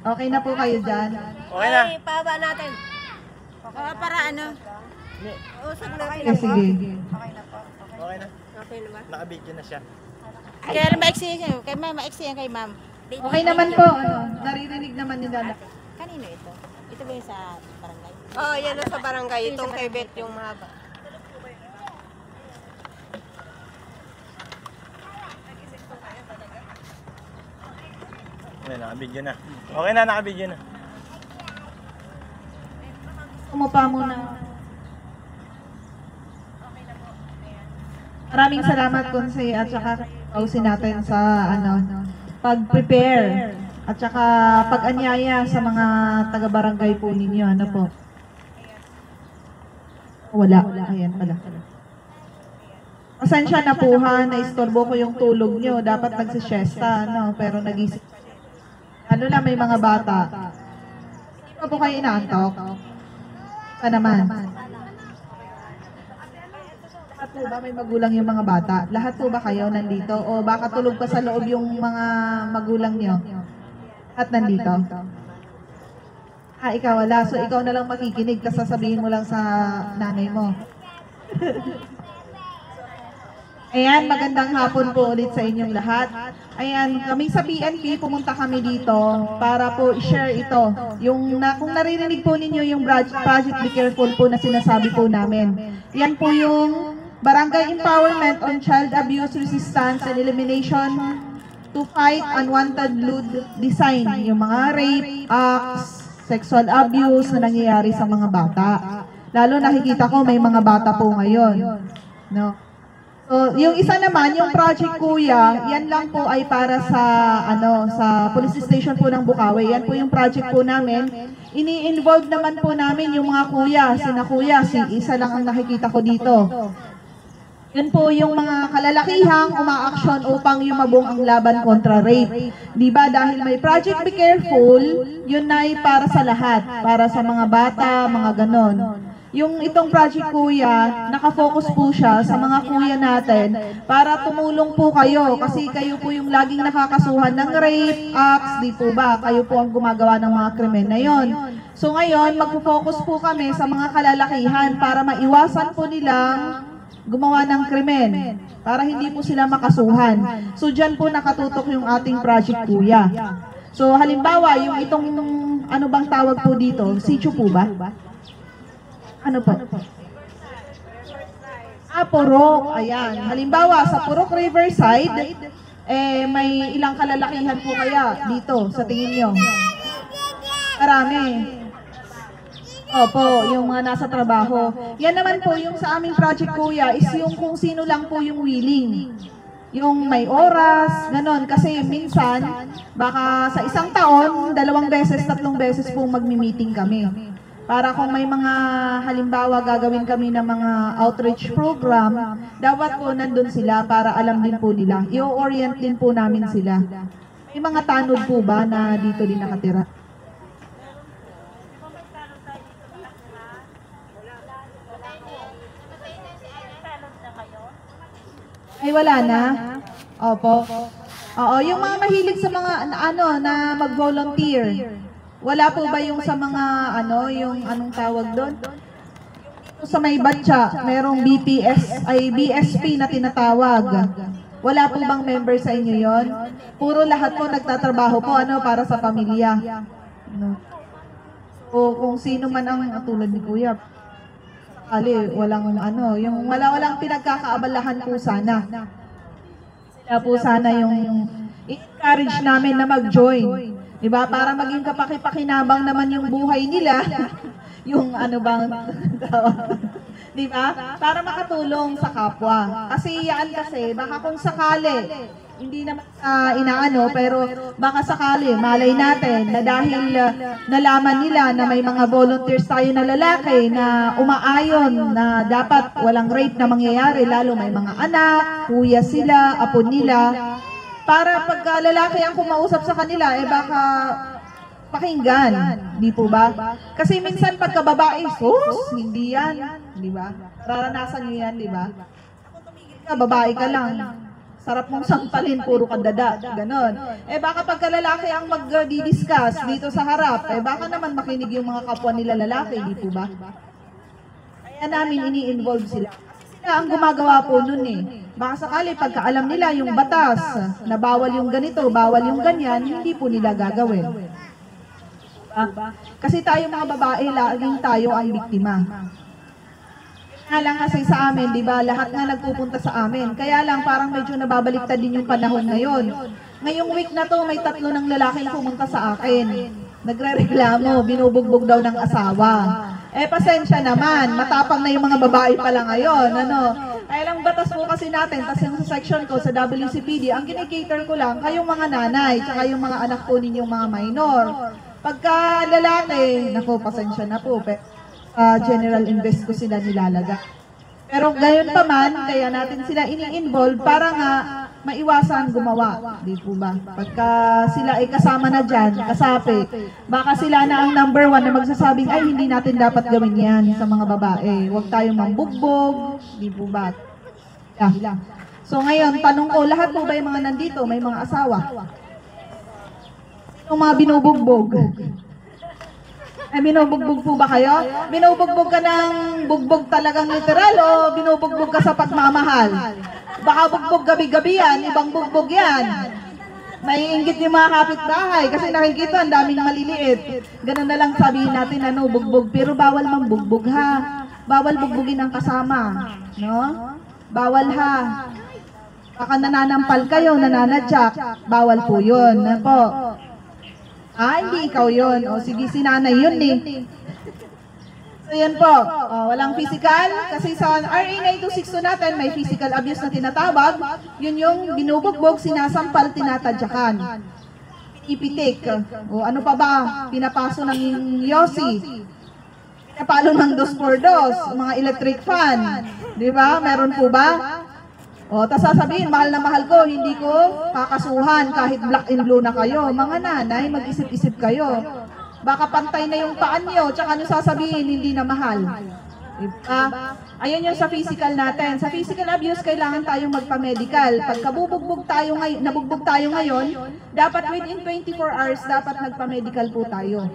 Okay na po kayo dyan? Okay na. Ay, pahaba natin. Para ano? Usap na. Okay, sige. Okay na po. Okay na. Okay na ba? Naka-video na siya. Kaya maiksi yan. Kay ma'am, maiksi yan kay ma'am. Okay naman po. Naririnig naman yung dala. Kanino ito? Ito ba yung sa barangay? Oo, yan ang sa barangay. Itong kay Bet yung mahaba. Okay, naka-video na. Okay na, naka-video na. Umupa muna. Maraming salamat Konsey at saka kausin natin sa pag-prepare at saka pag-anyaya sa mga taga-barangay po ninyo. Ano po? Wala. Ayan pala. Pasensya na po ha, na-istorbo ko yung tulog nyo. Dapat nagsisiesta, no? Pero nagising. Ano na, may mga bata. Hindi pa po kayo inaantok? Pa naman. Lahat po ba may magulang yung mga bata? Lahat po ba kayo nandito? O baka tulog pa sa loob yung mga magulang nyo? At nandito? Ah, ikaw wala. So ikaw na lang makikinig, tapos sasabihin mo lang sa nanay mo. Ayan, magandang hapon po ulit sa inyong lahat. Ayan, kami sa PNP, pumunta kami dito para po i-share ito. Kung naririnig po ninyo yung Project Be Careful po na sinasabi po namin. Yan po yung Barangay Empowerment on Child Abuse Resistance and Elimination to Fight Unwanted Lewd Design. Yung mga rape, acts, sexual abuse na nangyayari sa mga bata. Lalo nakikita ko may mga bata po ngayon. No? So, yung isa naman, yung Project Kuya, yan lang po ay para sa sa police station po ng Bukawi. Yan po yung project po namin. Ini-involve naman po namin yung mga kuya, isa lang ang nakikita ko dito. Yan po yung mga kalalakihang umaaksyon upang yumabong ang laban kontra rape. Diba? Dahil may Project Be Careful, yun ay para sa lahat. Para sa mga bata, mga ganon. Yung itong Project Kuya, nakafocus po siya sa mga kuya natin para tumulong po kayo kasi kayo po yung laging nakakasuhan ng rape, acts, di po ba? Kayo po ang gumagawa ng mga krimen na yon. So ngayon, magpo-focus po kami sa mga kalalakihan para maiwasan po nilang gumawa ng krimen para hindi po sila makasuhan. So dyan po nakatutok yung ating Project Kuya. So halimbawa, yung itong ano bang tawag po dito? Sitio po ba? Ano po? Purok. Ayan. Halimbawa, sa Purok Riverside, may ilang kalalakihan po kaya dito sa tingin nyo? Marami. Opo, yung mga nasa trabaho. Yan naman po, yung sa aming Project Kuya, is yung kung sino lang po yung willing. Yung may oras, ganon. Kasi minsan, baka sa isang taon, 2 beses, 3 beses po magmi-meeting kami. Para kung may mga halimbawa gagawin kami ng mga outreach program, dapat po nandun sila para alam din po nila. I-orient din po namin sila. May mga tanod po ba na dito din nakatira? Ay, wala na? Opo. Oo, yung mga mahilig sa mga na mag-volunteer. Wala po ba yung sa mga yung anong tawag doon? Sa may batya, merong BSP na tinatawag. Wala po bang member sa inyo yon? Puro lahat po nagtatrabaho po para sa pamilya. O kung sino man ang tulad ni Kuya. Walang yung walang pinagkakaabalahan po sana. Sila po sana yung encourage namin na mag-join. Diba? Para maging kapaki-pakinabang naman yung buhay nila. Yung diba? Para makatulong sa kapwa. Kasi baka kung sakali, hindi naman pero baka sakali, malay natin na dahil nalaman nila na may mga volunteers tayo na lalaki na umaayon na dapat walang rape na mangyayari, lalo may mga anak, kuya sila, apo nila, para pagka lalaki ang kumausap sa kanila, baka pakinggan. Di po ba? Kasi minsan pagka babae, hindi yan. Di ba? Nararanasan nyo yan, di ba? Kung tumigil ka, babae ka lang. Sarap mong sampalin, puro kadada, ganon. Baka pagka lalaki ang mag-discuss dito sa harap, baka naman makinig yung mga kapwa nila lalaki, di po ba? Kaya namin ini-involve sila. Sila ang gumagawa po nun Baka sakali pagka alam nila yung batas, na bawal yung ganito, bawal yung ganyan, hindi po nila gagawin. Kasi tayo mga babae, laging tayo ang biktima. Kaya lang kasi sa amin, di ba, lahat nga nagpupunta sa amin. Kaya lang parang medyo nababaliktad din yung panahon ngayon. Ngayong week na to, may 3 ng lalaking pumunta sa akin. Nagre-reklamo, binubugbog daw ng asawa. Pasensya naman, matapang na yung mga babae pala ngayon, Kaya lang batas po kasi natin, tapos yung sa section ko sa WCPD, ang kinikater ko lang, kayong mga nanay, tsaka yung mga anak po ninyong mga minor. Pagka lalaki, naku, pasensya na po, general invest ko sila nilalagay. Pero gayon pa man, kaya natin sila ini-involve para nga maiwasan gumawa. Di po ba? Pagka sila ay kasama na dyan, kasapi, baka sila na ang number 1 na magsasabing, ay hindi natin dapat gawin yan sa mga babae. Huwag tayong mambugbog. Di po ba? Yeah. So ngayon, tanong ko, lahat po ba yung mga nandito, may mga asawa? Sino mga binubugbog? Binubugbog po ba kayo? Binubugbog ka ng bugbog talagang literal o binubugbog ka sa pagmamahal? Baka bugbog gabi-gabi yan, ibang bugbog yan. Naiinggit yung mga kapitbahay kasi nakikita ang daming maliliit. Ganun na lang sabihin natin, bugbog. Pero bawal mambugbog ha. Bawal bugbugin ang kasama. No? Bawal ha. Baka nananampal kayo, nananadyak. Bawal po yun. Po. Hindi ikaw yun. O sige, si nanay yun So yan po, walang physical. Kasi sa RA 9262 natin, may physical abuse na tinatawag. Yun yung binubugbog, sinasampal, tinatadyakan. Ipitik. O ano pa ba? Pinapaso ng yosi. Pinapalo ng 2x2, mga electric fan. Di ba? Meron po ba? Tapos sasabihin, mahal na mahal ko, hindi ko kakasuhan kahit black and blue na kayo. Mga nanay, mag-isip-isip kayo. Baka pantay na yung paan nyo, tsaka nyo sasabihin, hindi na mahal. Diba? Ayun yung sa physical natin. Sa physical abuse, kailangan tayong magpa-medical. Pagka nabugbog tayo ngayon, dapat within 24 hours, dapat nagpa-medical po tayo.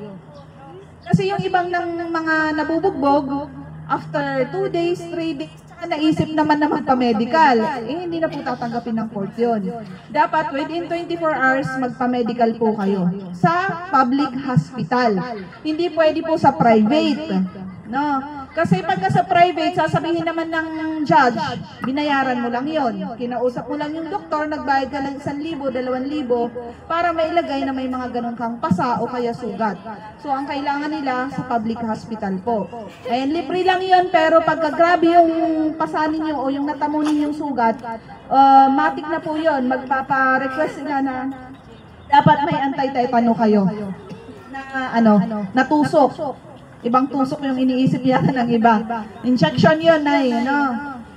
Kasi yung ibang ng mga nabubugbog, after 2 days, 3 days, naisip naman na magpa-medical, hindi na po tatanggapin ng court yun. Dapat within 24 hours magpa-medical po kayo sa public hospital. Hindi pwede po sa private. No? Kasi pagka sa private, sasabihin naman ng judge, binayaran mo lang yon. Kinausap mo lang yung doktor, nagbayad ka ng 1,000, 2,000 para mailagay na may mga ganun kang pasa o kaya sugat. So ang kailangan nila sa public hospital po. Libre lang yon, pero pagka grabe yung pasa ninyo o yung natamo ninyong sugat, matik na po yon. Magpapa-request sila na dapat may anti-tetano kayo na natusok. Ibang tusok yung iniisip yata ng iba. Injection yun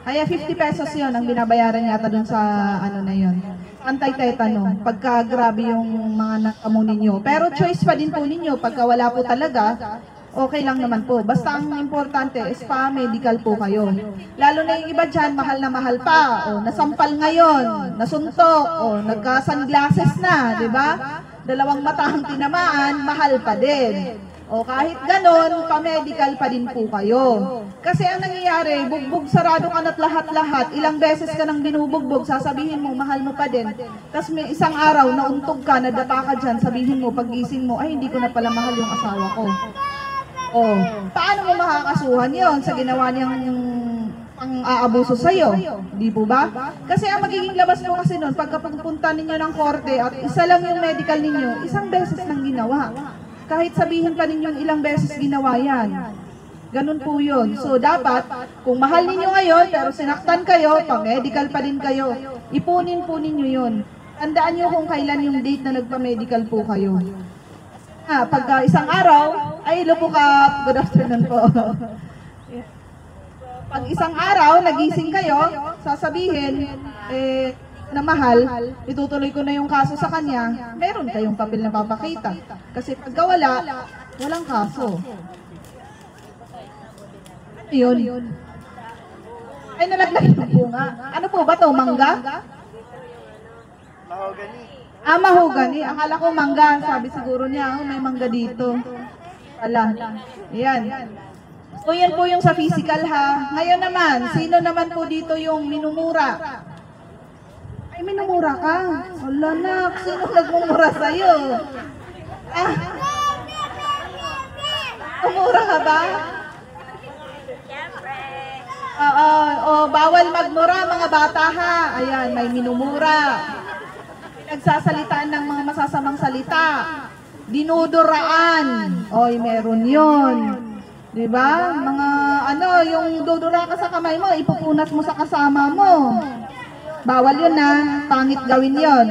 Kaya 50 pesos yun ang binabayaran yata dun sa na yun. Anti-tetano. Pagka grabe yung mga nakamo ninyo. Pero choice pa din po ninyo. Pagka wala po talaga, okay lang naman po. Basta ang importante is pa-medical po kayo. Lalo na yung iba dyan, mahal na mahal pa. Nasampal ngayon, nasuntok, nagka-sunglasses na, di ba? 2 mata ang tinamaan, mahal pa din. Kahit ganon, pa-medical pa din po kayo. Kasi ang nangyayari, bugbog sarado ka na't lahat-lahat, ilang beses ka nang binubugbog, sasabihin mo, mahal mo pa din. Tapos may isang araw, nauntog ka, nadapa ka dyan, sabihin mo, pag-gising mo, ay hindi ko na pala mahal yung asawa ko. Paano mo makakasuhan yon sa ginawa niyang pang-aabuso sa'yo? Di po ba? Kasi ang magiging labas mo kasi nun, pagka pupunta ninyo ng korte at isa lang yung medical ninyo, isang beses nang ginawa. Kahit sabihin pa ninyo ilang beses ginawa yan. Ganun po yun. So dapat, kung mahal ninyo ngayon, pero sinaktan kayo, pa-medical pa din kayo, ipunin po ninyo yun. Tandaan nyo kung kailan yung date na nagpa-medical po kayo. Pagka isang araw, ay lupo ka, good afternoon po. Pag isang araw, nagising kayo, sasabihin, na mahal, itutuloy ko na yung kaso sa kanya, meron kayong papel na papakita. Kasi pagka walang kaso. Yun. Ay, nalaglag yung bunga. Ano po ba to? Mangga? Ah, mahogany. Akala ko mangga. Sabi siguro niya, oh, may mangga dito. Wala. Ayan. So, yan po yung sa physical ha. Ngayon naman, sino naman po dito yung minumura? Ay, minumura ka. Wala na. Sino nagmumura sa'yo? Ah. Minumura ka ba? Bawal magmura mga bata ha. Ayan, may minumura. Nagsasalitaan ng mga masasamang salita. Dinuduraan. Oy, meron yun. Diba? Mga yung dudura ka sa kamay mo, ipupunat mo sa kasama mo. Bawal yun na. Pangit gawin yun.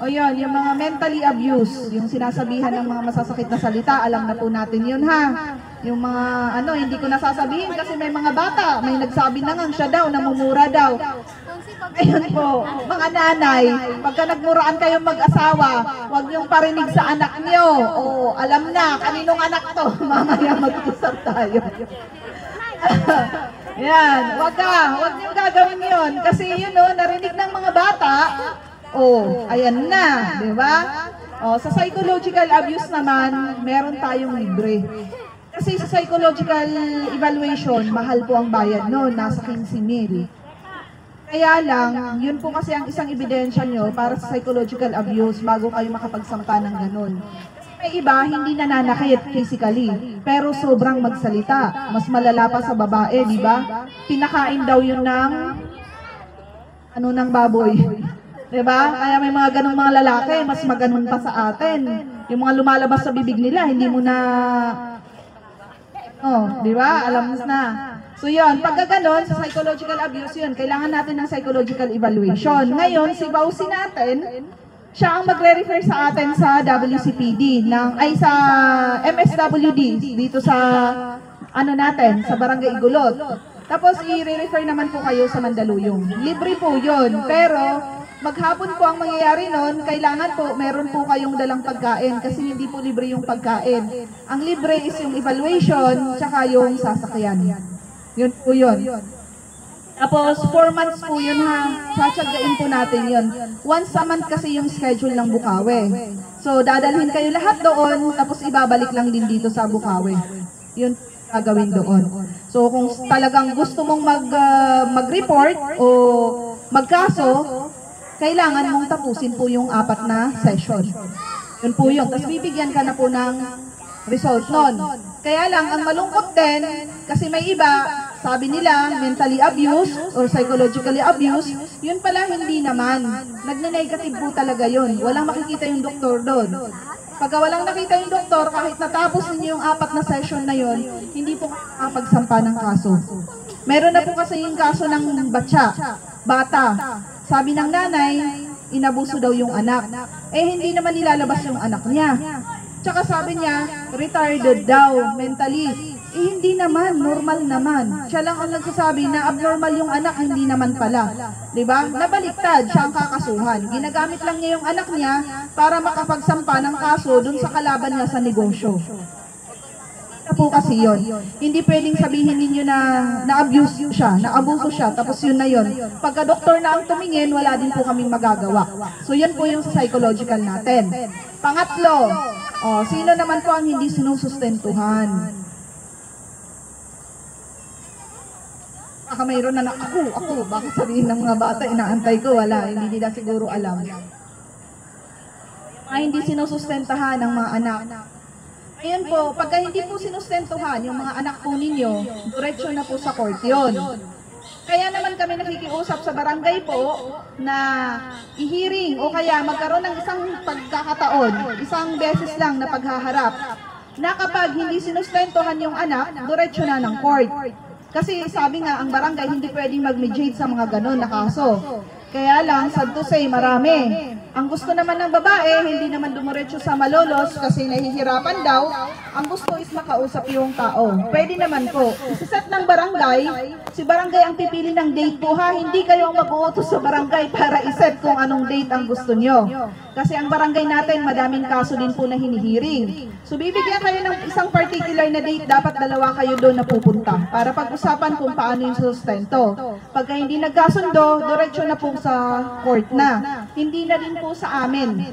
O yun, yung mga mentally abused, yung sinasabihan ng mga masasakit na salita, alam na po natin yun ha. Yung mga hindi ko nasasabihin kasi may mga bata, may nagsabi na nga siya daw, namumura daw. Ayun po, mga nanay, pagka nagmuraan kayong mag-asawa, huwag niyong parinig sa anak niyo. O, alam na, kaninong anak to? Mamaya mag-usap tayo. Yan, huwag niyong gagawin yun. Kasi yun narinig ng mga bata, ayan na, di ba? Sa psychological abuse naman, meron tayong libre. Kasi sa psychological evaluation, mahal po ang bayad noon, nasa 15,000. Kaya lang, yun po kasi ang isang ebidensya nyo para sa psychological abuse bago kayo makapagsampa ng ganun. May iba, hindi nananakit physically, pero sobrang magsalita. Mas malala pa sa babae, di ba? Pinakain daw yun ng baboy. Diba? Kaya may mga ganong mga lalaki, mas maganon pa sa atin. Yung mga lumalabas sa bibig nila, hindi mo na... diba? Alam mo na. So yun, pagka ganon, sa psychological abuse yun, kailangan natin ng psychological evaluation. Ngayon, si Bausi natin, siya ang magre-refer sa atin sa WCPD, sa MSWD, dito sa, sa Barangay Igulot. Tapos, i-refer naman po kayo sa Mandaluyong. Libre po yun, pero maghapon po ang mangyayari nun, kailangan po, meron po kayong dalang pagkain kasi hindi po libre yung pagkain. Ang libre is yung evaluation, tsaka yung sasakyan. Yun po yun. Tapos, 4 months po yun ha. Tsatsagain po natin yun. Once a month kasi yung schedule ng Bukawi. So, dadalhin kayo lahat doon, tapos ibabalik lang din dito sa Bukawi. Yun gagawin doon. So, kung talagang gusto mong mag-report o magkaso, kailangan mong tapusin po yung 4 na session. Yun po yun. Tapos bibigyan ka na po ng result nun. Kaya lang, ang malungkot din, kasi may iba, sabi nila, mentally abused or psychologically abused, yun pala hindi naman. Nagne-negative po talaga yun. Walang makikita yung doktor doon. Pagka walang nakita yung doktor, kahit natapos ninyo yung 4 na session na yun, hindi po makapagsampa ng kaso. Meron na po kasi yung kaso ng bata. Sabi ng nanay, inabuso daw yung anak. Hindi naman nilalabas yung anak niya. Tsaka sabi niya, retarded daw, mentally. Hindi naman, normal naman. Siya lang ang nagsasabi na abnormal yung anak, hindi naman pala. Diba? Nabaliktad, siya ang kakasuhan. Ginagamit lang niya yung anak niya para makapagsampa ng kaso dun sa kalaban niya sa negosyo. Po kasi yun. Hindi pwedeng sabihin ninyo na na-abuse siya, na-abuso siya, tapos yun na yun. Pagka doktor na ang tumingin, wala din po kaming magagawa. So yun po yung sa psychological natin. Pangatlo, sino naman po ang hindi sinusustentuhan? Baka mayroon na ako, baka sabihin ng mga bata, inaantay ko, wala, hindi nila siguro alam. Hindi sinusustentahan ng mga anak. Ayan po, pagka hindi po sinustentuhan yung mga anak po ninyo, diretso na po sa court yun. Kaya naman kami nakikiusap sa barangay po na i-hearing o kaya magkaroon ng isang pagkakataon, isang beses lang na paghaharap, na kapag hindi sinustentuhan yung anak, diretso na ng court. Kasi sabi nga, ang barangay hindi pwedeng mag-mediate sa mga ganon na kaso. Kaya lang, sad to say, marami. Ang gusto naman ng babae, hindi naman dumiretso sa malolos kasi nahihirapan daw. Ang gusto is makausap yung tao. Pwede naman po. Isiset ng barangay, si barangay ang pipili ng date po ha. Hindi kayo ang mag-uutos sa barangay para iset kung anong date ang gusto nyo. Kasi ang barangay natin, madaming kaso din po na hinihiring. So bibigyan kayo ng isang particular na date, dapat dalawa kayo doon na pupunta para pag-usapan kung paano yung sustento. Pagka hindi nagkasundo, diretso na po sa court na. Hindi na din po sa amin.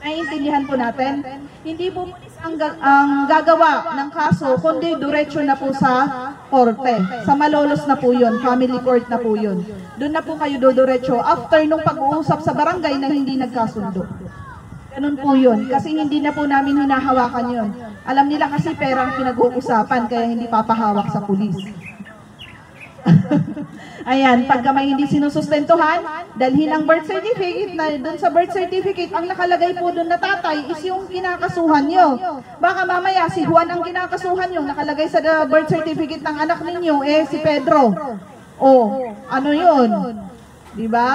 Naiintindihan po natin? Hindi po ang gagawa ng kaso, kundi diretso na po sa korte. Sa Malolos na po yun, family court na po yun. Doon na po kayo diretso after nung pag-uusap sa barangay na hindi nagkasundo. Ganun po yun, kasi hindi na po namin hinahawakan yun. Alam nila kasi pera ang pinag-uusapan, kaya hindi papahawak sa pulis. Ayan, pagka may hindi sinusustentuhan, dalhin ang birth certificate na doon sa birth certificate, ang nakalagay po doon na tatay is yung kinakasuhan nyo. Baka mamaya si Juan ang kinakasuhan nyo, nakalagay sa birth certificate ng anak ninyo, si Pedro. Ano yun? Diba?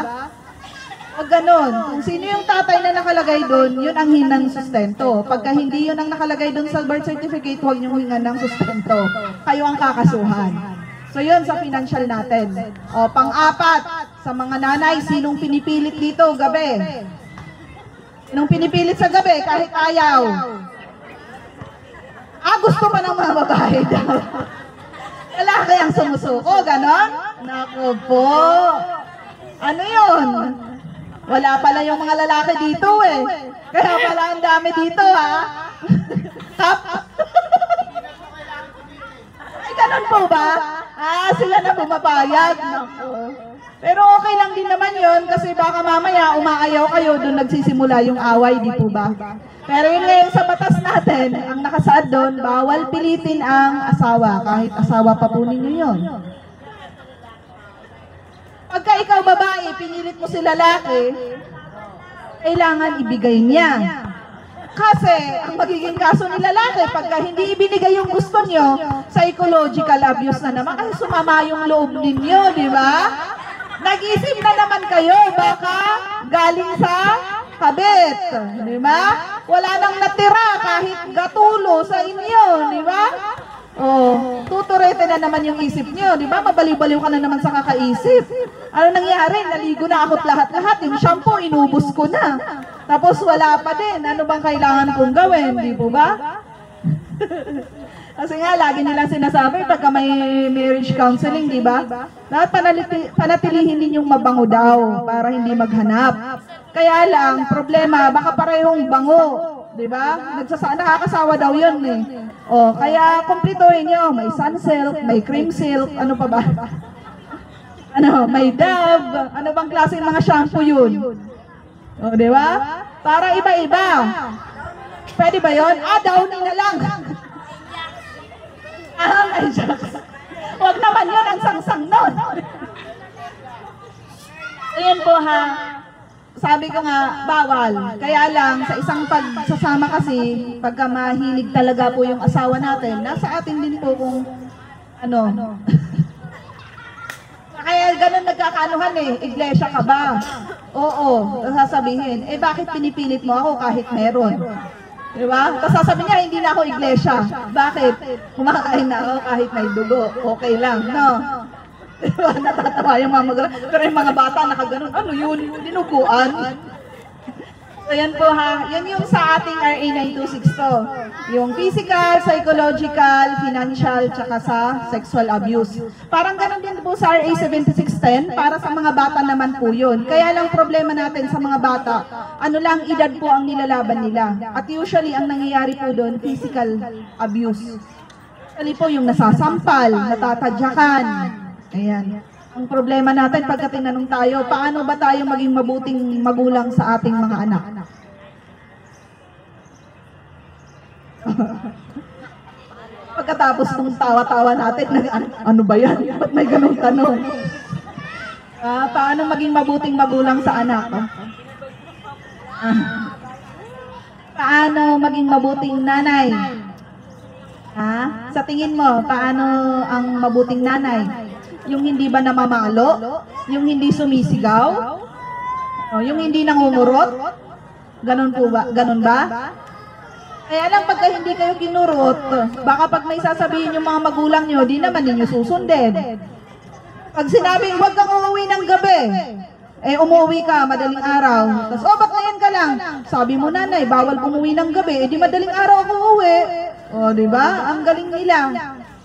O ganon, kung sino yung tatay na nakalagay doon, yun ang hinang sustento. Pagka hindi yun ang nakalagay doon sa birth certificate, huwag nyo hingan ng sustento. Kayo ang kakasuhan. So yun sa financial natin. Pang-apat, sa mga nanay, sinong pinipilit dito gabi? Sinong pinipilit sa gabi kahit ayaw? Gusto pa ng mga babae daw. Lalaki ang sumusuko, ganon? Naku po. Ano yun? Wala pala yung mga lalaki dito Kaya pala ang dami dito Tap. Ganun po ba? Sila na pumapayag. Naku. Pero okay lang din naman yon kasi baka mamaya umaayaw kayo, doon nagsisimula yung away, di po ba? Pero yun ngayon sa batas natin, ang nakasaad doon, bawal pilitin ang asawa, kahit asawa pa po ninyo yun. Pagka ikaw babae, pinilit mo si lalaki, kailangan ibigay niya. Kasi ang magiging kaso ni lalaki, pagka hindi ibinigay yung gusto nyo, psychological abuse na naman, kasi sumama yung loob ninyo, di ba? Nag-isip na naman kayo, baka galing sa kabit, di ba? Wala nang natira kahit gatulo sa inyo, di ba? Tuturete na naman yung isip nyo, di ba? Mabaliw-baliw ka na naman sa kakaisip. Ano nangyari? Naligo na ako't lahat-lahat. Yung shampoo, inubos ko na. Tapos wala pa din. Ano bang kailangan kong gawin? Di po ba? Kasi nga, lagi nilang sinasabi, pagka may marriage counseling, di ba? Dapat panatilihin ninyong mabango daw para hindi maghanap. Kaya lang, problema, baka parehong bango. Di ba? Nakakasawa daw yun kaya kumplituhin nyo. May sunsilk, may cream silk, ano pa ba? May Dove. Ano bang klaseng mga shampoo yun? Di ba? Para iba-iba. Pwede ba yun? Downy na lang. Ay, shucks. Huwag naman yun ang sangsang nun. Ayan po sabi ko nga, bawal. Kaya lang, sa isang pagsasama kasi, pagka mahilig talaga po yung asawa natin, nasa atin din po kung Kaya ganun nagkakaanuhan iglesia ka ba? Oo, sasabihin, bakit pinipilit mo ako kahit meron? Diba? Tapos sasabihin niya, hindi na ako iglesia. Bakit? Kumakain na ako kahit may dugo. Okay lang, no? Diba? Natatawa yung mga magulang. Pero yung mga bata nakaganon, ano yun? Dinuguan? So yan po yan yung sa ating RA 9262. Yung physical, psychological, financial, tsaka sa sexual abuse. Parang ganon din po sa RA 7610, para sa mga bata naman po yun. Kaya lang problema natin sa mga bata, ano lang edad po ang nilalaban nila. At usually ang nangyayari po doon, physical abuse. Usually po yung nasasampal, natatadyakan. Ayan. Ang problema natin pagka tinanong tayo, paano ba tayo maging mabuting magulang sa ating mga anak? Pagkatapos ng tawa-tawa natin, ano ba yan? Ba't may ganong tanong? Paano maging mabuting magulang sa anak? Paano maging mabuting nanay? Sa tingin mo, paano ang mabuting nanay? Yung hindi ba namamalo? Yung hindi sumisigaw? Yung hindi nangungurot? Ganun po ba? Ganun ba? Kaya lang pagka hindi kayo ginurot, baka pag may sasabihin yung mga magulang nyo, di naman ninyo susundin. Pag sinabing huwag kang uuwi ng gabi, Eh, umuwi ka, madaling araw. Tapos, ba't ngayon ka lang? Sabi mo, nanay, bawal umuwi ng gabi. Eh, di madaling araw ako uwi. O, di ba? Ang galing nila.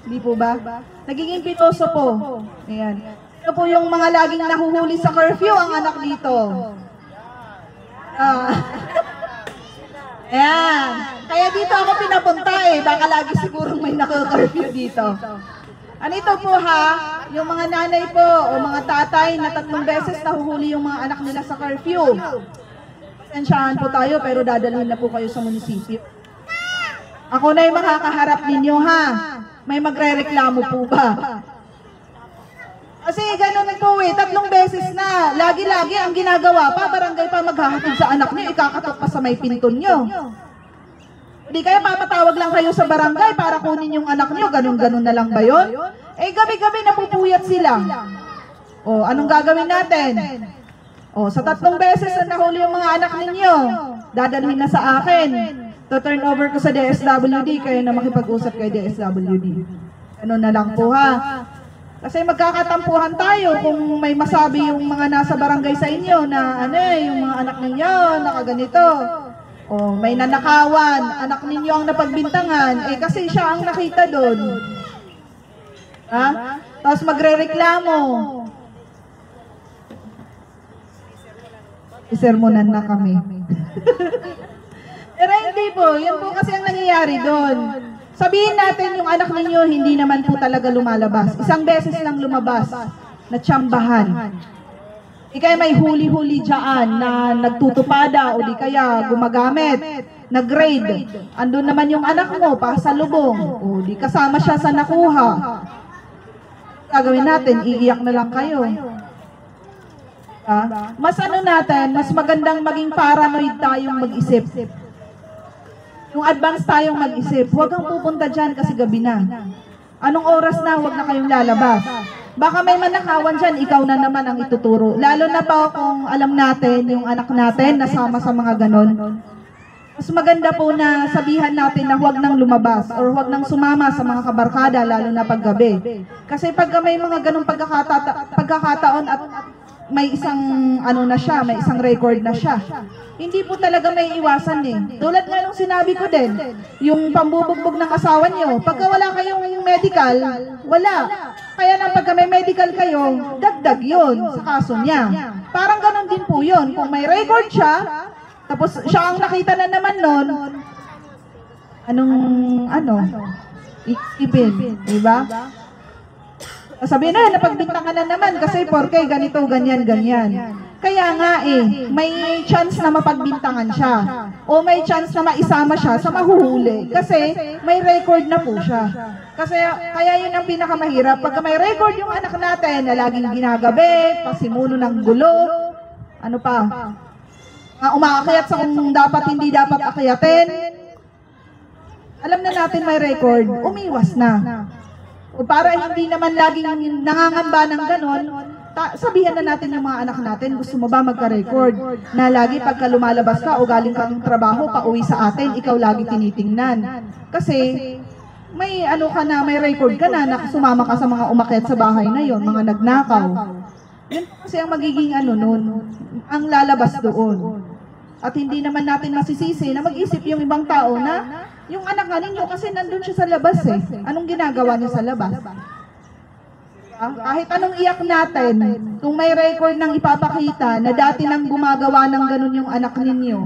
Di po ba? Nagiging pitoso po. Ayan. Ito po yung mga laging nahuhuli sa curfew, ang anak dito. Ayan. Kaya dito ako pinapunta eh. Baka lagi sigurong may naka-curfew dito. Ano ito po ha? Yung mga nanay po o mga tatay na 3 beses nahuhuli yung mga anak nila sa curfew. Pasensyahan po tayo pero dadalhin na po kayo sa munisipyo. Ako na yung makakaharap ninyo ha. May magre-reklamo po ba? Kasi ganun po eh, 3 beses na. Lagi-lagi ang ginagawa pa, barangay pa maghahatid sa anak niyo, ikakatok pa sa may pinto niyo. Hindi kaya papatawag lang kayo sa barangay para kunin yung anak niyo, ganun-ganun na lang ba yun? Eh gabi-gabi napupuyat sila. O, anong gagawin natin? O, sa 3 beses na nahuli yung mga anak ninyo, dadalhin na sa akin. To-turn over ko sa DSWD, kayo na makipag-usap kay DSWD. Ano na lang po ha. Kasi magkakatampuhan tayo kung may masabi yung mga nasa barangay sa inyo na ano yung mga anak ninyo, nakaganito. O may nanakawan, anak ninyo ang napagbintangan, eh kasi siya ang nakita doon. Ha? Tapos magre-reklamo. Isermonan na kami. Pero hindi po, yun po kasi ang nangyayari doon. Sabihin natin yung anak ninyo hindi naman po talaga lumalabas. 1 beses lang lumabas na tsambahan. Di kaya may huli-huli dyan na nagtutupada o di kaya gumagamit, nag-grade. Andun naman yung anak mo, pasalubong. O di kasama siya sa nakuha. Gagawin natin, iiyak na lang kayo. Mas ano natin, mas magandang maging paranoid tayong mag-isip. Yung advance tayong mag-isip, huwag kang pupunta dyan kasi gabi na. Anong oras na, huwag na kayong lalabas. Baka may manakawan dyan, ikaw na naman ang ituturo. Lalo na pa kung alam natin, yung anak natin, nasama sa mga ganon. Mas maganda po na sabihan natin na huwag nang lumabas or huwag nang sumama sa mga kabarkada, lalo na paggabi. Kasi pag may mga ganong pagkakataon at may isang ano na siya, may isang record na siya. Hindi po talaga may iwasan eh. Tulad nga nung sinabi ko din, yung pambubugbog ng asawa nyo, pagka wala kayong medical, wala. Kaya nang pagka may medical kayo, dagdag yun sa kaso niya. Parang ganon din po yun. Kung may record siya, tapos siya ang nakita na naman nun, iipin, diba? Sabihin na, napagbintangan na naman kasi porke ganito, ganyan, ganyan. Kaya nga eh, may chance na mapagbintangan siya. O may chance na maisama siya sa mahuhuli. Kasi may record na po siya. Kasi kaya yun ang pinakamahirap. Pagka may record yung anak natin na laging ginagabi, pasimuno ng gulo, ano pa, umaakyat sa kung dapat hindi dapat akyatin. Alam na natin may record, umiwas na. O para hindi naman laging nangangamba ng ganon, sabihan na natin yung mga anak natin, gusto mo ba magka-record? Na lagi pagka lumalabas ka o galing kang trabaho, pauwi sa atin, ikaw lagi tinitingnan. Kasi may ano ka na, may record ka na sumama ka sa mga umakyat sa bahay na yon, mga nagnakaw. Yun kasi ang magiging ano nun, ang lalabas doon. At hindi naman natin masisisi na mag-isip yung ibang tao na yung anak nga ninyo kasi nandun siya sa labas eh. Anong ginagawa niya sa labas? Kahit anong iyak natin, kung may record nang ipapakita na dati nang gumagawa ng ganun yung anak ninyo,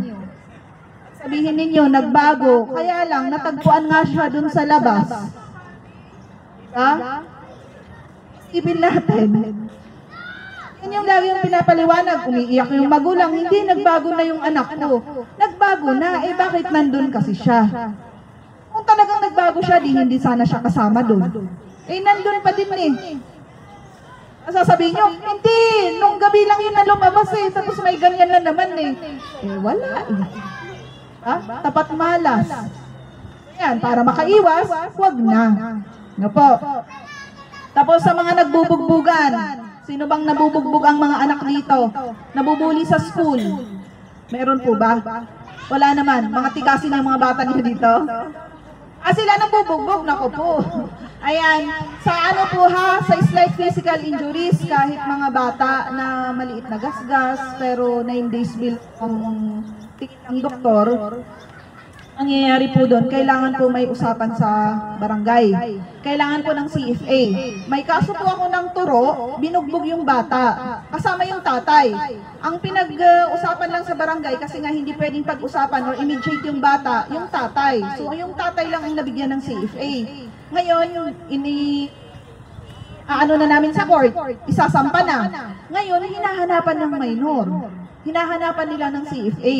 sabihin ninyo, nagbago, kaya lang, natagpuan nga siya dun sa labas. Isipin natin. Yan yung lagi yung pinapaliwanag, umiiyak yung magulang, hindi nagbago na yung anak ko. Nagbago na, eh bakit nandun kasi siya? Kung talagang nagbago siya, di hindi sana siya kasama dun. Eh nandun pa din eh. Sasabihin nyo, hindi, nung gabi lang yun na lumabas eh, tapos may ganyan na naman eh. Eh wala eh. Tapat malas. Yan, para makaiwas, wag na. No po. Tapos sa mga nagbubugbugan, sino bang nabubugbog ang mga anak dito? Nabubuli sa school? Meron po ba? Wala naman. Mga tikasin ng mga bata niyo dito? Sila nang bubugbog, nako po. Ayan, sa ano po ha, sa slight physical injuries, kahit mga bata na maliit na gasgas, pero 9 days bill ang doktor, nangyayari po doon, kailangan po may usapan sa barangay. Kailangan po ng CFA. May kaso po ako ng turo, binugbog yung bata. Kasama yung tatay. Ang pinag-usapan lang sa barangay, kasi nga hindi pwedeng pag-usapan or immediate yung bata, yung tatay. So yung tatay lang ang nabigyan ng CFA. Ngayon, ano na namin sa court, isasampa na. Ngayon, hinahanapan ng minor. Hinahanapan nila ng CFA.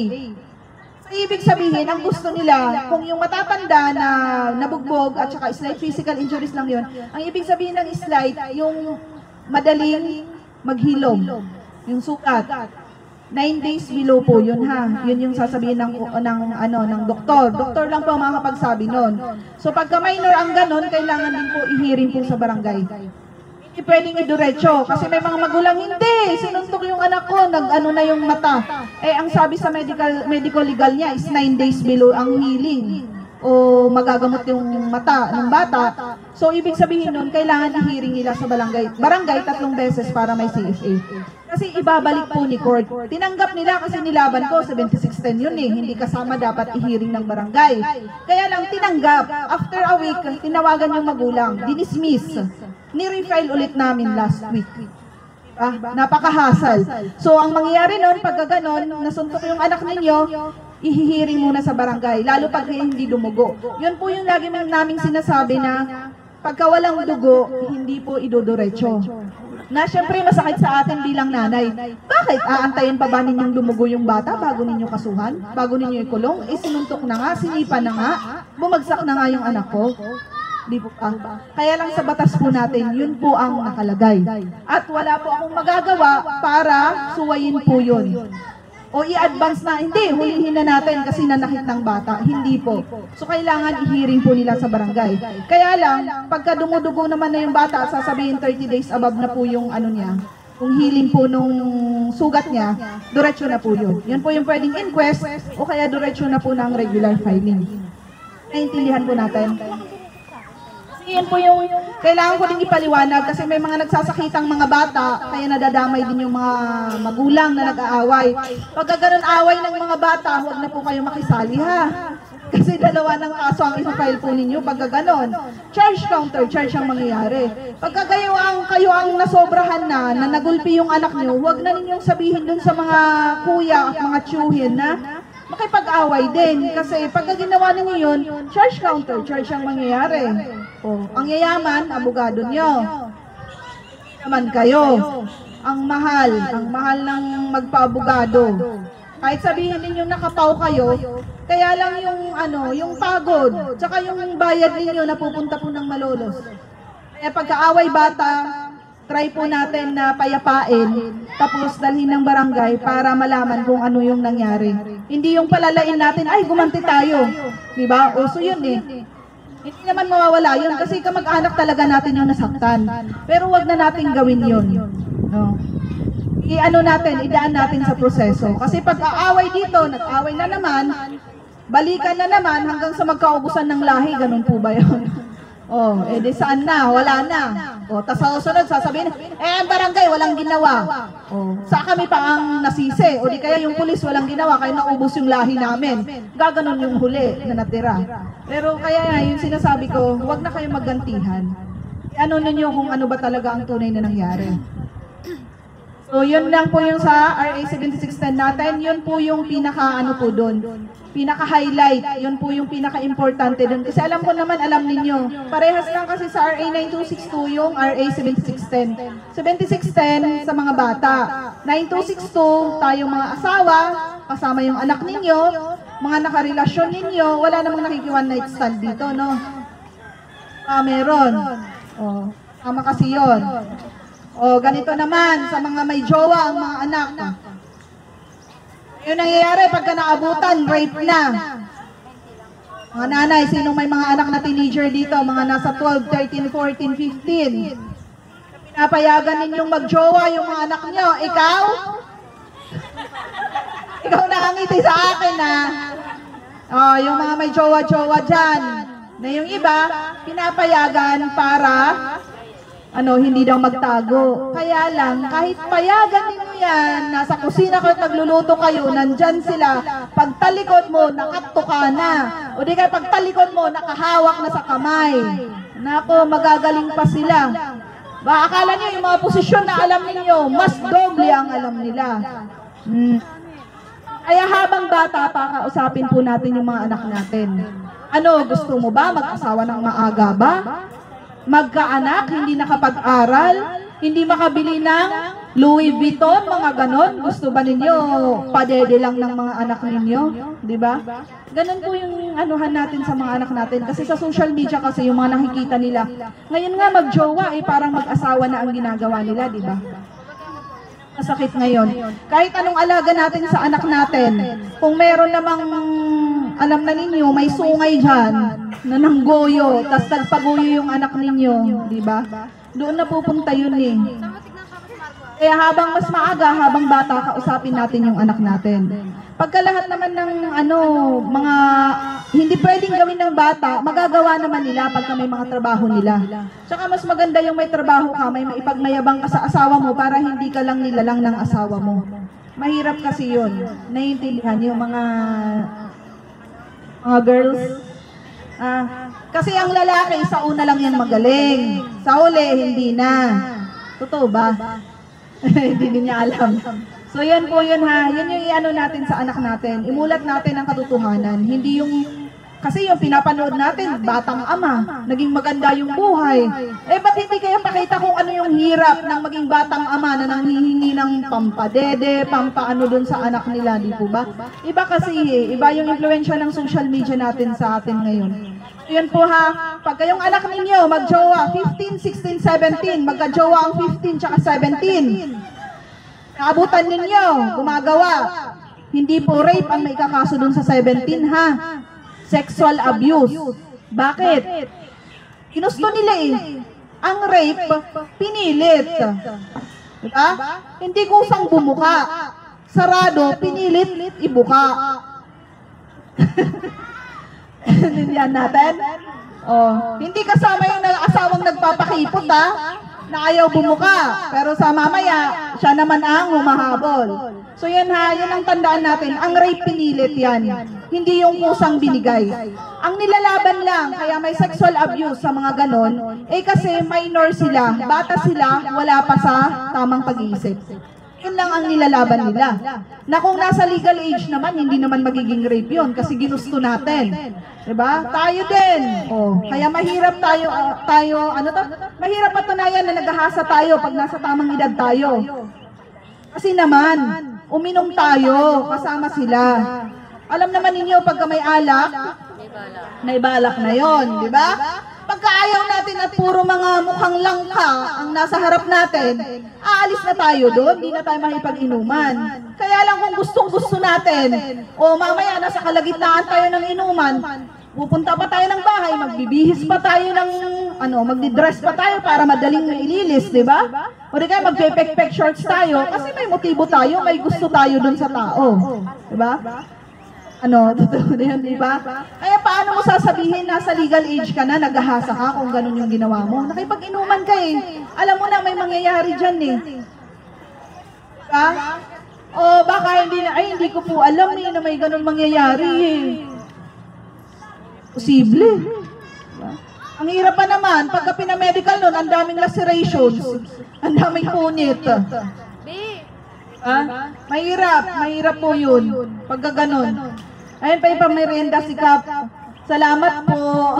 Ibig sabihin, ang gusto nila, kung yung matatanda na nabugbog at saka slight physical injuries lang yun, ang ibig sabihin ng slight, yung madaling maghilom, yung sukat. 9 days below po yun ha. Yun yung sasabihin ng doktor. Doktor lang po ang makakapagsabi nun. So pagka minor ang ganon, kailangan din po i-hearing po sa barangay. Hindi pwedeng idiretso kasi may mga magulang hindi, sinuntok yung anak ko, nag-ano na yung mata. Eh ang sabi sa medical legal niya is 9 days below ang healing o magagamot yung mata ng bata. So ibig sabihin nun, kailangan i-hearing nila sa barangay 3 beses para may CFA. Kasi ibabalik po ni court. Tinanggap nila kasi nilaban ko 7610 yun eh, hindi kasama dapat i-hearing ng barangay. Kaya lang tinanggap. After a week, tinawagan yung magulang, dinismiss. Ni-refile ulit namin last week. Napaka-hassle. So, ang mangyayari nun, pagka ganon, nasuntok yung anak ninyo, ihihiring muna sa barangay, lalo pag hindi dumugo. Yun po yung lagi naming sinasabi na pagka walang dugo, hindi po idodoretso. Na syempre masakit sa atin bilang nanay. Bakit? Aantayin pa ba ninyong dumugo yung bata bago ninyo kasuhan? Bago ninyo ikulong? Sinuntok na nga, sinipa na nga, bumagsak na nga yung anak ko. Di po Kaya lang sa batas po natin, yun po ang nakalagay. At wala po akong magagawa para suwayin po yun. O i-advance na, hindi, hulihin na natin kasi nanakit ng bata. Hindi po. So kailangan i-hearing po nila sa barangay. Kaya lang, pagka dumudugo naman na yung bata, sasabihin 30 days above na po yung ano niya, kung healing po nung sugat niya, diretso na po yun. Yun po yung pwedeng inquest o kaya diretso na po ng regular filing. Naintindihan po natin. Yan po yung kailangan ko din ipaliwanag kasi may mga nagsasakitang mga bata kaya nadadamay din yung mga magulang na nag-aaway. Pagka ganun away ng mga bata, huwag na po kayo makisali ha. Kasi dalawa ng kaso ang ipafile po ninyo pagka ganun. Charge counter, charge ang mangyayari. Pagka kayo ang nasobrahan na nagulpi yung anak nyo, huwag na ninyong sabihin dun sa mga kuya at mga tiyuhin na makipag-away din. Kasi pagka ginawa ninyo yun, charge counter, charge ang mangyayari. Ang yayaman, abogado nyo. Naman kayo. Ang mahal ng magpaabogado. Kahit sabihin ninyo nakapaw kayo, kaya lang yung pagod, tsaka yung bayad ninyo napupunta po ng malolos. Kaya pagkaaway bata, try po natin na payapain, tapos dalhin ng barangay para malaman kung ano yung nangyari. Hindi yung palalain natin, ay gumanti tayo. Diba? Uso yun eh. Hindi naman mawawala yun kasi kamag-anak talaga natin yung nasaktan. Pero wag na natin gawin yun. No? Idaan natin sa proseso. Kasi pag aaway dito, nag-aaway na naman, balikan na naman hanggang sa magkaubusan ng lahi, ganun po ba yun? Di saan na? Wala na. Tas sa susunod, sasabihin, ang barangay, walang ginawa. Sa kami pa ang nasisi. O di kaya yung pulis walang ginawa, kaya naubos yung lahi namin. Gaganon yung huli na natira. Pero kaya yung sinasabi ko, huwag na kayo maggantihan. Ano ninyo kung ano ba talaga ang tunay na nangyari. So yun lang po yung sa RA 7610 natin. Yun po yung pinaka-ano po doon. Pinaka-highlight. Yun po yung pinaka-importante doon. Kasi alam ko naman, alam ninyo. Parehas lang kasi sa RA 9262 yung RA 7610. 7610 sa mga bata. 9262 tayong mga asawa, kasama yung anak ninyo, mga nakarelasyon ninyo, wala namang nakiki-one night stand dito, no? Meron. Tama kasi yun. Ganito naman, sa mga may jowa, ang mga anak. Yung nangyayari, pagka naabutan, rape na. Mga nanay, sino may mga anak na teenager dito, mga nasa 12, 13, 14, 15. Pinapayagan ninyong magjowa yung mga anak nyo. Ikaw? Ikaw nakangiti sa akin, ha? Yung mga may jowa-jowa dyan. Na yung iba, pinapayagan para hindi daw magtago. Kaya lang, kahit payagan ninyo yan, nasa kusina kayo, nagluluto kayo, nandyan sila, pagtalikod mo, nakatuka na. O di kaya pagtalikod mo, nakahawak na sa kamay. Nako, magagaling pa sila. Ba, akala niyo yung mga posisyon na alam niyo, mas doble ang alam nila. Kaya habang bata pa, kausapin po natin yung mga anak natin. Gusto mo ba mag-asawa ng maaga ba? Magkaanak, hindi nakapag-aral, hindi makabili ng Louis Vuitton, mga ganon. Gusto ba ninyo padede lang ng mga anak ninyo? Di ba? Ganon po yung anuhan natin sa mga anak natin. Kasi sa social media kasi yung mga nakikita nila. Ngayon nga mag-jowa, parang mag-asawa na ang ginagawa nila, di ba? Masakit ngayon. Kahit anong alaga natin sa anak natin, kung meron namang, alam na ninyo, may sungay dyan, na nanggoyo, tas nagpaguyo yung anak ninyo, di ba? Doon na pupunta yun eh. Kaya habang mas maaga, habang bata, kausapin natin yung anak natin. Pagka lahat naman ng mga hindi pwedeng gawin ng bata, magagawa naman nila pagka may mga trabaho nila. Tsaka mas maganda yung may trabaho ka, may maipagmayabang ka sa asawa mo para hindi ka lang nilalang ng asawa mo. Mahirap kasi yun. Naiintindihan yung mga girls. Kasi ang lalaki, sa una lang yan magaling. Sa uli, hindi na. Totoo ba? Hindi niya alam. So yan po yun ha. Yan yung i-ano natin sa anak natin. Imulat natin ang katotohanan. Hindi yung, kasi yung pinapanood natin, batang ama, naging maganda yung buhay. Ba't hindi kayo pakita kung ano yung hirap ng maging batang ama na nanghihingi ng pampadede, pampaano dun sa anak nila, di po ba? Iba kasi iba yung influensya ng social media natin sa atin ngayon. Yun po ha, pag kayong anak ninyo mag-jowa, 15, 16, 17, magka-jowa ang 15 tsaka 17. Naabutan ninyo, gumagawa. Hindi po rape ang may kakaso dun sa 17 ha. Sexual abuse. Bakit? Ginusto nila Ang rape, pinilit. Diba? Hindi kusang bumuka. Sarado, pinilit, ibuka. Yan natin. Hindi kasama yung asawang nagpapakipot na ayaw bumuka. Pero sa mamaya, siya naman ang humahabol. So yan ha, yan ang tandaan natin. Ang rape pinilit yan. Hindi yung kusang binigay. Ang nilalaban lang, kaya may sexual abuse sa mga ganon, kasi minor sila, bata sila, wala pa sa tamang pag-iisip. Yun lang ang nilalaban nila. Na kung nasa legal age naman, hindi naman magiging rape yun kasi ginusto natin. Diba? Tayo din. Kaya mahirap mahirap patunayan na naghahasa tayo pag nasa tamang edad tayo. Kasi naman, uminom tayo, kasama sila. Alam naman ninyo, pagka may alak, may balak na yon, di ba? Pagka ayaw natin at puro mga mukhang langka ang nasa harap natin, aalis na tayo doon, di na tayo makipag-inuman. Kaya lang kung gustong-gusto natin, mamaya nasa kalagitnaan tayo ng inuman, pupunta pa tayo ng bahay, magbibihis pa tayo ng, magdi-dress pa tayo para madaling ililis, di ba? O di kaya magpe-pek-pek shorts tayo, kasi may motibo tayo, may gusto tayo doon sa tao. Di ba? Totoo na yun, di ba? Kaya paano mo sasabihin nasa legal age ka na, naghahasa ka kung ganun yung ginawa mo? Nakipag-inuman ka Alam mo na may mangyayari dyan Diba? Baka hindi ko po alam na may ganun mangyayari Posible. Diba? Ang hirap pa naman, pagka pinamedical nun, ang daming lacerations, ang daming punit. Mahirap po yun. Pagka ganun. Ayun pa ipamerienda si Kap. Salamat po.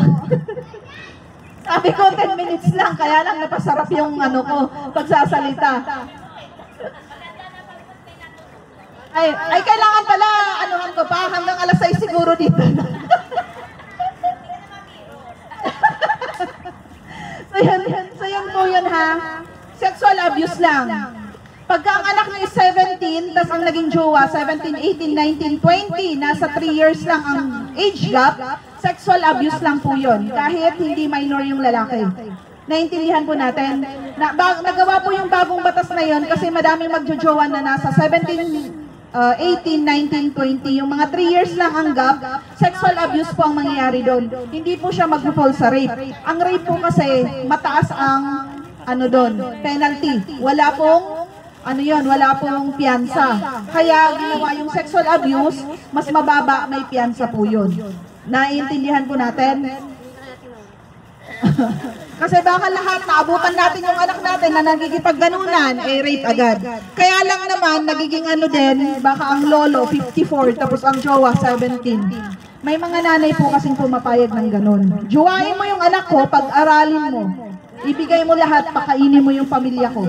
Sabi ko 10 minutes lang, kaya lang napasarap yung pagsasalita. Ay kailangan pala, anuhan ko pa, hanggang alas 6 siguro dito. So yun po yun ha. Sexual abuse lang. Pagka ang anak niya is 17, tas ang naging jowa, 17, 18, 19, 20, nasa 3 years lang ang age gap, sexual abuse lang po yun. Kahit hindi minor yung lalaki. Naintindihan po natin. Nagawa po yung bagong batas na yun kasi madaming magjojowa na nasa 17, 18, 19, 20. Yung mga 3 years lang ang gap, sexual abuse po ang mangyayari doon. Hindi po siya mag-fall sa rape. Ang rape po kasi, mataas ang penalty. Wala pong wala pong piyansa. Kaya ginawa yung sexual abuse, mas mababa, may piyansa po yun. Naiintindihan po natin? Kasi baka lahat, naabutan natin yung anak natin na nagigipagganunan, rape agad. Kaya lang naman, nagiging baka ang lolo, 54, tapos ang jowa, 17. May mga nanay po kasing pumapayag ng ganun. Juwain mo yung anak ko, pag-aralin mo. Ibigay mo lahat, pakainin mo yung pamilya ko.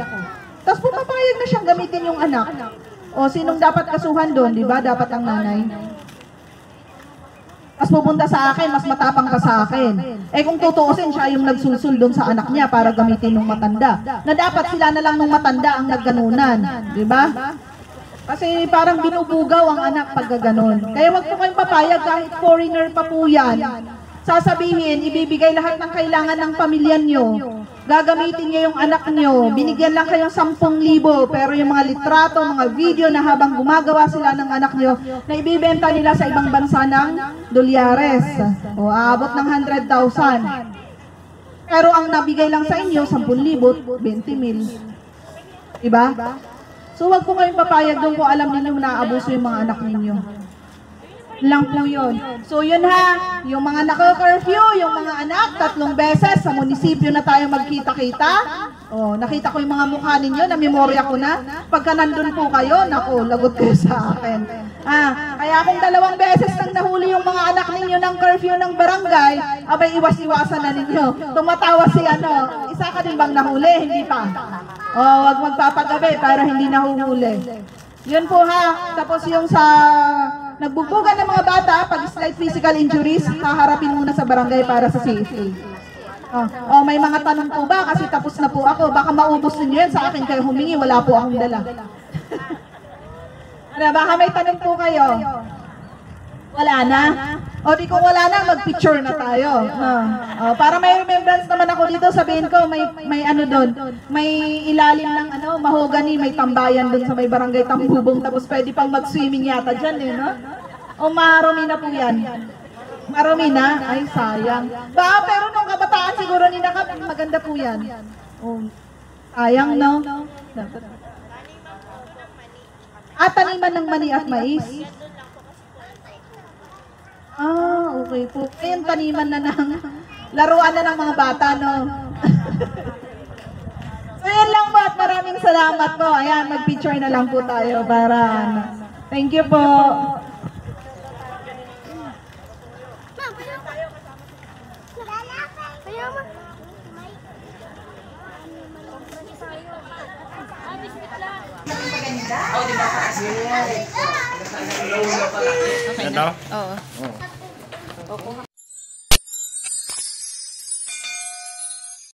Tapos pumapayag na siyang gamitin yung anak. O sinong dapat kasuhan doon, di ba? Dapat ang nanay. Tapos pupunta sa akin, mas matapang ka sa akin. Kung tutuusin, siya yung nagsulsul doon sa anak niya para gamitin ng matanda. Na dapat sila na lang ng matanda ang nagganunan. Di ba? Kasi parang binubugaw ang anak pag gaganon. Kaya wag po kayong papayag kahit foreigner pa po yan. Sasabihin, ibibigay lahat ng kailangan ng pamilya nyo. Gagamitin niyo yung anak nyo. Binigyan lang kayong 10,000, pero yung mga litrato, mga video na habang gumagawa sila ng anak nyo, na ibibenta nila sa ibang bansa ng dolyares. O aabot ng 100,000. Pero ang nabigay lang sa inyo, 10,000, 20,000. Diba? So wag po kayong papayag doon kung alam ninyo na aabuso yung mga anak ninyo. Lang po yun. So yun ha, yung mga naka-curfew, yung mga anak, 3 beses sa munisipyo na tayo magkita-kita. Oh, nakita ko yung mga mukha ninyo, na-memorya ko na. Pagka nandun po kayo, naku, lagot kayo sa akin. Kaya kung 2 beses nang nahuli yung mga anak ninyo ng curfew ng barangay, abay iwas-iwasan na ninyo. Tumatawa si isa ka din bang nahuli? Hindi pa. Oh, wag magpapagabi para hindi nahuhuli. Yun po ha. Tapos yung sa nagbugbugan ng mga bata, pag slight physical injuries, haharapin muna sa barangay para sa CFA. May mga tanong po ba? Kasi tapos na po ako. Baka maubos ninyo yan sa akin kayo humingi. Wala po akong dala. Baka may tanong po kayo. Wala na? O di kung wala na, mag-picture na tayo. Para may remembrance naman ako dito, sabihin ko, may doon. May ilalim ng mahogany, may tambayan doon sa may barangay Tambubong. Tapos pwede pang mag-swimming yata dyan, no? O marumi na po yan. Marumi na? Ay, sayang. Pero nung kabataan siguro ni Nakap, maganda po yan. Sayang, no? Taniman ng mani at mais. Okay po. Ayun, taniman na ng laruan na ng mga bata, no? So, yun lang po at maraming salamat po. Ayan, mag-picture na lang po tayo para Thank you po. Ito? Oo.